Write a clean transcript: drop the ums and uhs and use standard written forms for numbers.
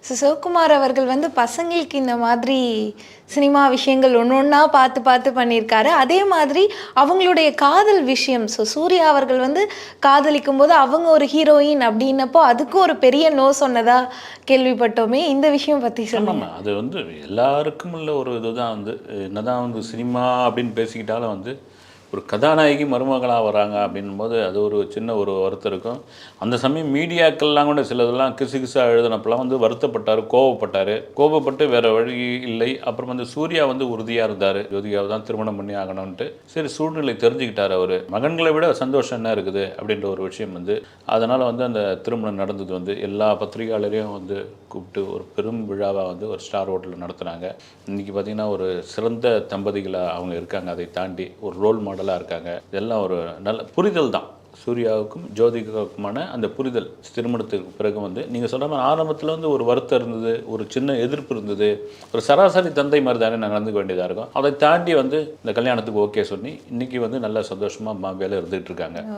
சிவகுமார் அவர்கள் வந்து பசங்களுக்கு இந்த மாதிரி சினிமா விஷயங்கள் ஒன்று ஒன்றா பார்த்து பார்த்து பண்ணியிருக்காரு. அதே மாதிரி அவங்களுடைய காதல் விஷயம். சூர்யா அவர்கள் வந்து காதலிக்கும் போது அவங்க ஒரு ஹீரோயின் அப்படின்னப்போ அதுக்கும் ஒரு பெரிய நோ சொன்னதா கேள்விப்பட்டோமே. இந்த விஷயம் பற்றி சொல்லுங்க. அது வந்து எல்லாருக்கும் உள்ள ஒரு இதுதான் வந்து என்னதான் வந்து சினிமா அப்படின்னு பேசிக்கிட்டாலும் வந்து ஒரு கதாநாயகி மருமகளாக வராங்க அப்படின்போது அது ஒரு சின்ன ஒரு வருத்தம் இருக்கும். அந்த சமயம் மீடியாக்கள்லாம் கூட சிலதெல்லாம் கிசுகிசாக எழுதினப்பெல்லாம் வந்து வருத்தப்பட்டார், கோபப்பட்டு வேறு வழி இல்லை. அப்புறம் வந்து சூர்யா வந்து உறுதியாக இருந்தார், ஜோதிகாவை தான் திருமணம் பண்ணி ஆகணும்ன்ட்டு. சரி, சூழ்நிலை தெரிஞ்சுக்கிட்டார் அவர். மகன்களை விட சந்தோஷம் என்ன இருக்குது அப்படின்ற ஒரு விஷயம் வந்து அதனால் வந்து அந்த திருமணம் நடந்தது வந்து எல்லா பத்திரிகையாளரையும் வந்து கூப்பிட்டு ஒரு பெரும் விழாவாக வந்து ஒரு ஸ்டார் ஹோட்டலில் நடத்துனாங்க. இன்றைக்கி பார்த்திங்கன்னா ஒரு சிறந்த தம்பதிகளாக அவங்க இருக்காங்க. அதை தாண்டி ஒரு ரோல் மாடலாக இருக்காங்க. இதெல்லாம் ஒரு நல்ல புரிதல் தான். சூர்யாவுக்கும் ஜோதிகாவுக்குமான அந்த புரிதல் திருமணத்துக்கு பிறகு வந்து நீங்கள் சொல்கிற மாதிரி ஆரம்பத்தில் வந்து ஒரு வருத்தம் இருந்தது, ஒரு சின்ன எதிர்ப்பு இருந்தது. ஒரு சராசரி தந்தை மாதிரி தானே நான் நடந்துக்க வேண்டியதாக இருக்கும். அதை தாண்டி வந்து இந்த கல்யாணத்துக்கு ஓகே சொல்லி இன்றைக்கி வந்து நல்ல சந்தோஷமாக பாம்பேல இருந்துகிட்டு இருக்காங்க.